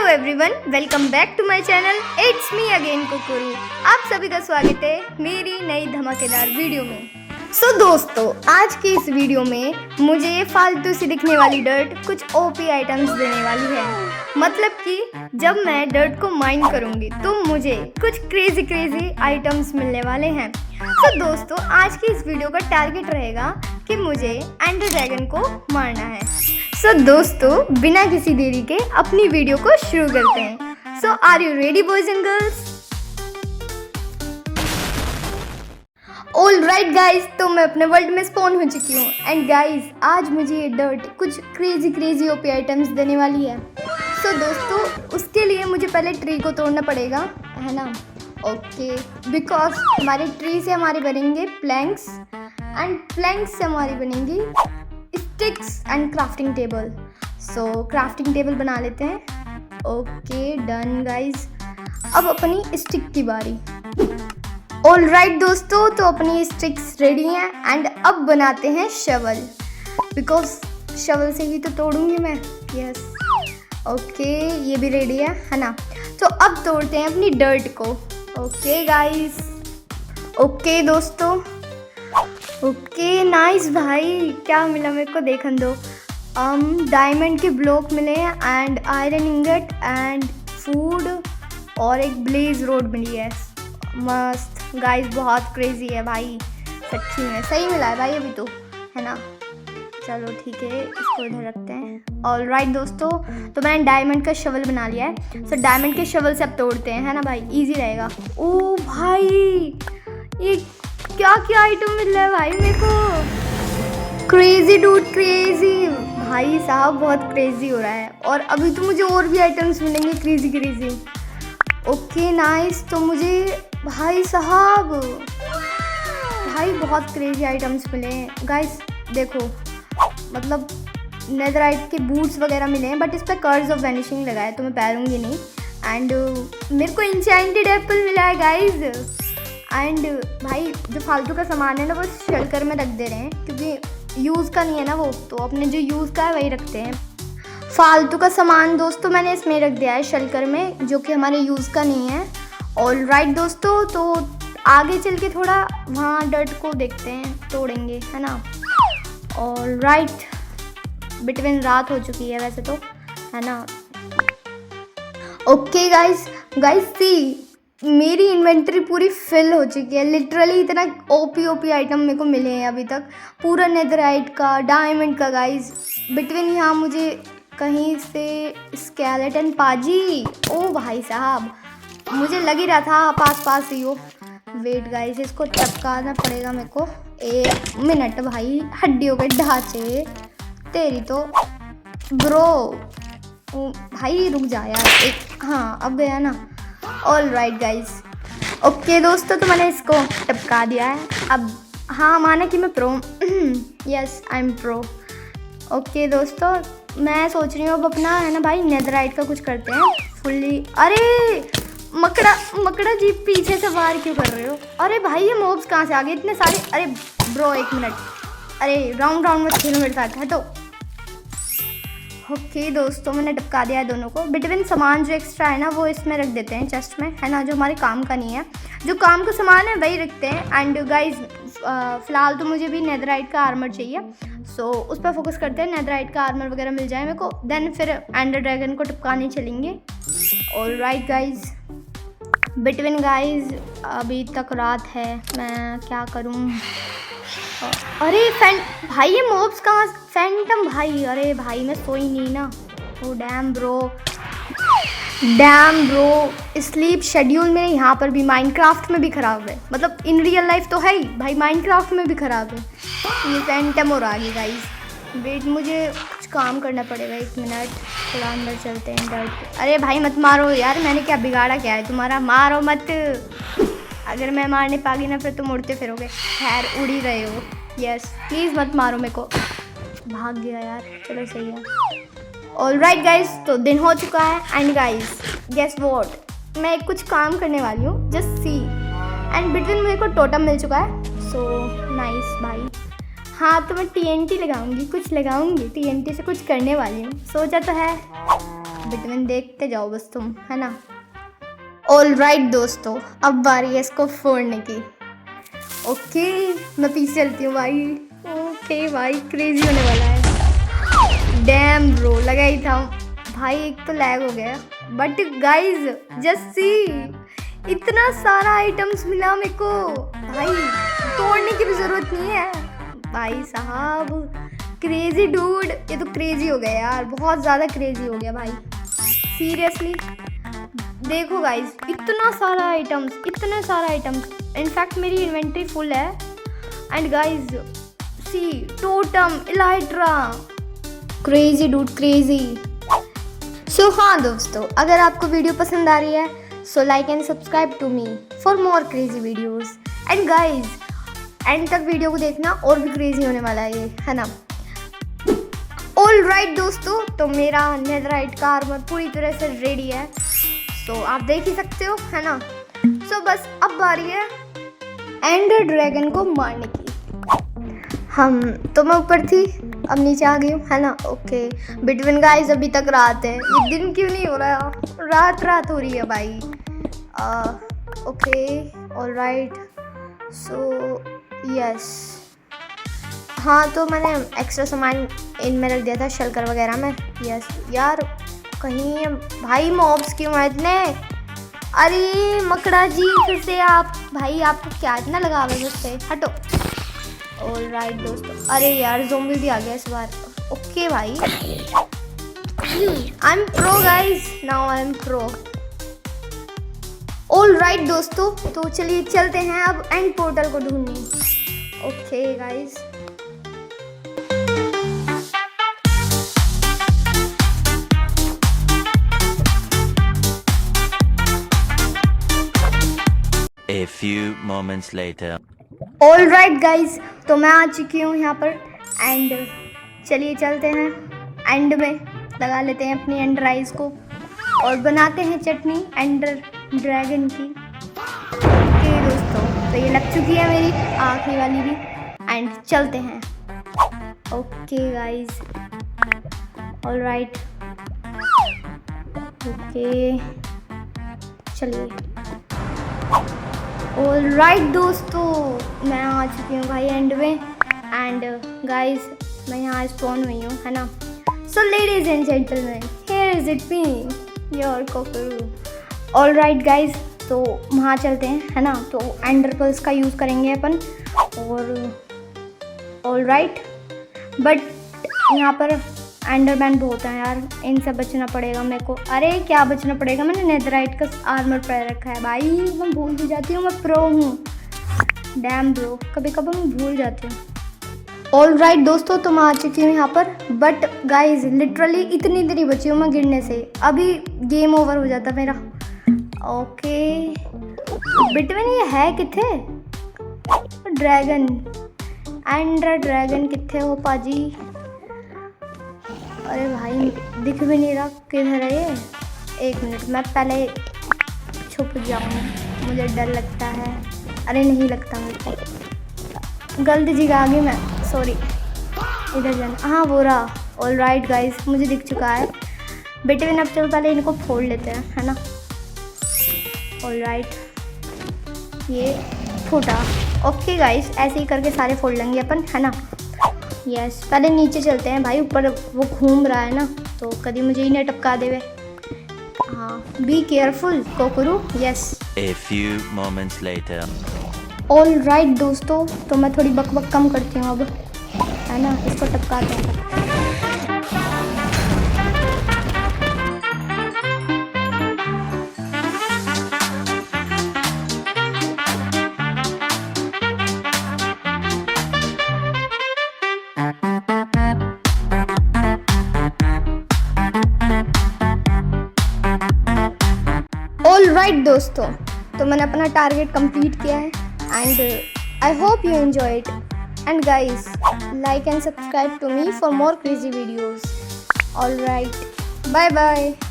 Everyone, welcome back to my channel. It's me again कुकुरू। आप सभी का स्वागत है मेरी नई धमाकेदार वीडियो में। दोस्तों, आज की इस वीडियो में मुझे ये फालतू सी दिखने वाली डर्ट कुछ ओपी आइटम्स देने वाली है। मतलब कि जब मैं डर्ट को माइन करूँगी तो मुझे कुछ क्रेजी आइटम्स मिलने वाले हैं। दोस्तों, आज की इस वीडियो का टारगेट रहेगा कि मुझे एंडर ड्रैगन को मारना है। दोस्तों, बिना किसी देरी के अपनी वीडियो को शुरू करते हैं। Are you ready boys and girls? All right guys, तो मैं अपने वर्ल्ड में स्पॉन हो चुकी हूँ। एंड गाइज, आज मुझे ये डर्ट कुछ क्रेजी ओपी आइटम्स देने वाली है। दोस्तों, उसके लिए मुझे पहले ट्री को तोड़ना पड़ेगा, है ना? ओके, बिकॉज हमारे ट्री से हमारे बनेंगे प्लैंक्स एंड प्लैंक्स से हमारी बनेंगी sticks and crafting table. Crafting table बना लेते हैं। Okay, done guys. अब अपनी स्टिक की बारी। ऑल राइट दोस्तों, तो अपनी स्टिक्स रेडी हैं एंड अब बनाते हैं शवल, बिकॉज शवल से ही तो तोड़ूंगी मैं। यस, ओके, ये भी रेडी है ना? तो अब तोड़ते हैं अपनी डर्ट को। ओके गाइज, ओके दोस्तों, ओके नाइस। भाई क्या मिला मेरे को, देखन दो। डायमंड के ब्लॉक मिले हैं and iron ingot and food और एक ब्लेज रोड मिली है। मस्त गाइस, बहुत क्रेजी है भाई, सच्ची में सही मिला है भाई अभी तो, है ना? चलो ठीक है, इसको इधर रखते हैं। ऑल राइट दोस्तों, तो मैंने डायमंड का शवल बना लिया है। डायमंड के शवल से अब तोड़ते हैं, है ना भाई? इजी रहेगा। ओ भाई, ये क्या आइटम मिल रहा है भाई मेरे को? क्रेजी डूड, क्रेजी भाई साहब, बहुत क्रेजी हो रहा है। और अभी तो मुझे और भी आइटम्स मिलेंगे क्रेजी। Okay nice. तो मुझे भाई साहब, भाई बहुत क्रेजी आइटम्स मिले हैं गाइस। देखो, मतलब नेदराइट के बूट्स वगैरह मिले हैं, बट इस पर कर्ज ऑफ वैनिशिंग लगा है तो मैं पैरूंगी नहीं। एंड मेरे को इंचेंटेड एप्पल मिला है गाइज। एंड भाई, जो फालतू का सामान है ना वो शेल्कर में रख दे रहे हैं, क्योंकि यूज़ का नहीं है ना वो, तो अपने जो यूज़ का है वही रखते हैं। फालतू का सामान दोस्तों मैंने इसमें रख दिया है शेल्कर में, जो कि हमारे यूज़ का नहीं है। ऑल राइट दोस्तों, तो आगे चल के थोड़ा वहाँ डर्ट को देखते हैं, तोड़ेंगे, है ना? ऑल राइट, बिटवीन रात हो चुकी है वैसे तो, है ना? ओके गाइस सी, मेरी इन्वेंटरी पूरी फिल हो चुकी है। लिटरली इतना ओपी आइटम मेरे को मिले हैं अभी तक, पूरा नेदराइट का, डायमंड का गाइस। बिटवीन यहाँ मुझे कहीं से स्केलेटन पाजी, ओ भाई साहब, मुझे लग ही रहा था पास ही हो। वेट गाइस, इसको टपकाना पड़ेगा मेरे को। 1 मिनट भाई, हड्डियों के ढांचे तेरी तो ब्रो। भाई रुक जा यार, एक, हाँ अब गया ना? ऑल राइट गाइज, ओके दोस्तों, तो मैंने इसको टपका दिया है। अब हाँ, माना कि मैं pro. Yes, I am pro. Okay दोस्तों, मैं सोच रही हूँ अब अपना, है ना भाई, नेदराइट का कुछ करते हैं फुल्ली। अरे मकड़ा जी, पीछे से वार क्यों कर रहे हो? अरे भाई, ये मॉब्स कहाँ से आ गए इतने सारे? अरे ब्रो, 1 मिनट। अरे राउंड में खेलो मेरे साथ, हटो। ओके दोस्तों, मैंने टपका दिया है दोनों को। बिटवीन सामान जो एक्स्ट्रा है ना वो इसमें रख देते हैं, चेस्ट में, है ना? जो हमारे काम का नहीं है, जो काम का सामान है वही रखते हैं। एंड गाइज, फ़िलहाल तो मुझे भी नेदराइट का आर्मर चाहिए, उस पर फोकस करते हैं। नेदराइट का आर्मर वगैरह मिल जाए मेरे को, देन फिर एंडर ड्रैगन को टपकाने चलेंगे। All right guys, between guys अभी तक रात है, मैं क्या करूँ? अरे भाई, ये मॉब्स कहाँ? फैंटम भाई, अरे भाई मैं सोई नहीं ना। Oh damn bro, sleep schedule मेरे यहाँ पर भी माइनक्राफ्ट में भी ख़राब है। मतलब इन रियल लाइफ तो है ही भाई, माइनक्राफ्ट में भी ख़राब है। ये फैंटम और आ गई गाइस। वेट, मुझे कुछ काम करना पड़ेगा, 1 मिनट, थोड़ा अंदर चलते हैं डर्ट। अरे भाई मत मारो यार, मैंने क्या बिगाड़ा क्या है तुम्हारा? मारो मत, अगर मैं मारने पागी ना फिर तुम उड़ते फिरोगे। खैर, उड़ ही रहे हो। यस, प्लीज़ मत मारो मेरे को। भाग गया यार, चलो सही है। ऑल राइट गाइज, तो दिन हो चुका है। एंड गाइज, गेस वॉट, मैं कुछ काम करने वाली हूँ, जस्ट सी। एंड बिटवीन मेरे को टोटम मिल चुका है, सो नाइस भाई। हाँ, तो मैं TNT लगाऊंगी, कुछ लगाऊंगी, TNT से कुछ करने वाली हूँ, सोचा तो है। विटामिन देखते जाओ बस तुम, है ना। ऑल राइट दोस्तों, अब बारी है इसको फोड़ने की। ओके मैं पीछे चलती हूँ भाई। ओके भाई क्रेजी होने वाला है। डैम ब्रो, लगा ही था भाई। एक तो लैग हो गया, बट गाइज जस्ट सी, इतना सारा आइटम्स मिला मेरे को भाई, तोड़ने की भी जरूरत नहीं है भाई साहब। क्रेजी डूड, ये तो क्रेजी हो गया यार, बहुत ज़्यादा क्रेजी हो गया भाई सीरियसली। देखो गाइज, इतना सारा आइटम्स, इतने सारे आइटम्स, इनफैक्ट मेरी इन्वेंट्री फुल है। And guys see, totem, elytra, crazy dude crazy. So हाँ दोस्तों, अगर आपको वीडियो पसंद आ रही है so like and subscribe to me for more crazy videos. And guys end तक वीडियो को देखना, और भी क्रेजी होने वाला है ये, है ना। ऑल राइट दोस्तों, तो मेरा नेदराइट का आर्मर पूरी तरह से रेडी है, तो आप देख ही सकते हो, है ना। सो बस अब बारी है एंडर ड्रैगन को मारने की। तो मैं ऊपर थी, अब नीचे आ गई हूँ, है ना। ओके बिटवीन गाइस, अभी तक रात है, ये दिन क्यों नहीं हो रहा, रात हो रही है भाई। Okay all right, so yes, हाँ तो मैंने एक्स्ट्रा सामान इनमें रख दिया था, शलकर वगैरह में। यस यार, कहीं भाई मॉब्स क्यों हैं इतने। अरे मकड़ा जी फिर से आप, भाई आपको क्या इतना लगाव है मुझसे, हटो। ऑल राइट दोस्तों, अरे यार ज़ोंबी भी आ गया इस बार। ओके भाई, I am pro guys, now I am pro. All right दोस्तों, तो चलिए चलते हैं अब एंड पोर्टल को ढूंढने। Okay guys, A few moments later. All right guys, तो मैं आ चुकी हूँ यहाँ पर एंड चलिए चलते हैं एंड में, लगा लेते हैं अपनी एंडर आइज को और बनाते हैं चटनी एंडर ड्रैगन की। ओके दोस्तों, तो ये लग चुकी है मेरी आखिरी वाली भी एंड चलते हैं। Okay guys, all right, okay चलिए। ऑल राइट दोस्तों, मैं आ चुकी हूँ भाई एंड में एंड गाइस मैं यहाँ स्पॉन हुई हूँ, है ना। So ladies and gentleman, here is it me, your कोकरू। ऑल राइट गाइस, तो वहाँ चलते हैं, है ना। तो एंडर पर्ल्स का यूज़ करेंगे अपन, और ऑल राइट, बट यहाँ पर एंडरमैन बहुत है यार, इनसे बचना पड़ेगा मेरे को। अरे क्या बचना पड़ेगा, मैंने नेदराइट का आर्मर पहन रखा है भाई, मैं भूल भी जाती हूँ, मैं प्रो हूँ। डैम ब्रो, कभी कभी मैं भूल जाती हूँ। ऑल राइट दोस्तों, तो मैं आ चुकी हूँ यहाँ पर, बट गाइज लिटरली इतनी देरी बची हूँ मैं गिरने से, अभी गेम ओवर हो जाता मेरा। ओके बिटवीन, ये है किथे ड्रैगन, एंडर ड्रैगन किथे हो पाजी। अरे भाई दिख भी नहीं रहा, किधर है ये। एक मिनट, मैं पहले छुप जाऊँ, मुझे डर लगता है। अरे नहीं लगता मेरे को, गलती जगह आ गई मैं, सॉरी। इधर जाना, हाँ वो रहा। ऑल राइट गाइज, मुझे दिख चुका है। बेटे अब चलो पहले इनको फोड़ लेते हैं, है ना। ऑल राइट, ये फूटा। ओके गाइज, ऐसे ही करके सारे फोड़ लेंगे अपन, है ना। यस, पहले नीचे चलते हैं भाई, ऊपर वो घूम रहा है ना, तो कभी मुझे ही न टपका देवे। हाँ, बी केयरफुल कोकरू। Yes. A few moments later. All right दोस्तों, तो मैं थोड़ी बक कम करती हूँ अब, है ना। इसको टपकाते हैं। ऑल राइट दोस्तों, तो मैंने अपना टारगेट कंप्लीट किया है and I hope you enjoy it. And guys like and subscribe to me for more crazy videos. All right, bye bye.